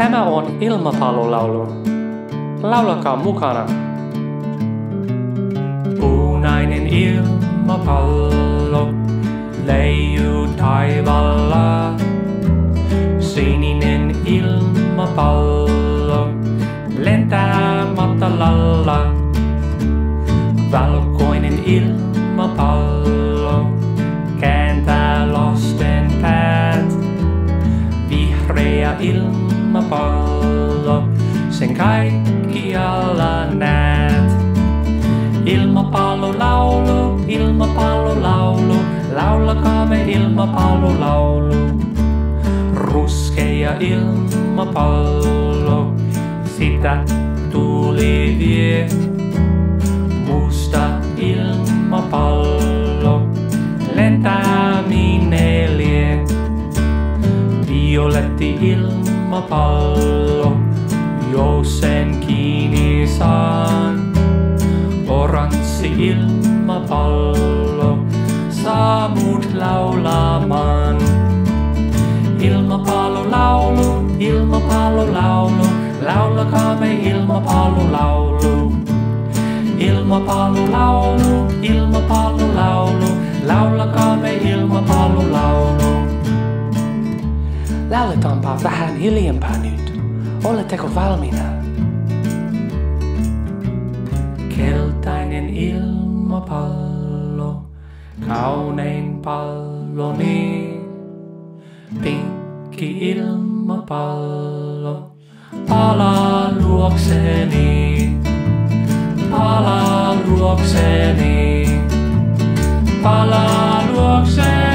Tämä on ilmapallolaulu. Laulakaa mukana. Punainen ilmapallo leijuu taivaalla. Sininen ilmapallo lentää matalalla. Valkoinen ilmapallo kääntää lasten päät. Vihreä ilmapallo, sen kaikkialla näet. Ilmapallolaulu, ilmapallolaulu, laulakaamme ilmapallolaulu. Ruskea ilmapallo, sitä tuuli vie. Musta ilmapallo lentää minne lie. Violetti ilmapallo, jos sen kiinni saan. Oranssi ilmapallo, saa mut laulamaan. Ilmapallolaulu, ilmapallolaulu, laulakaamme ilmapallolaulu. Ilmapallolaulu, ilmapallolaulu, laulakaamme ilmapallolaulu. Lauletaanpa vähän hiljempaa nyt. Oletteko valmiina? Keltainen ilmapallo, kaunein palloni. Pinkki ilmapallo, palaa luokseni. Palaa luokseni. Palaa luokseni.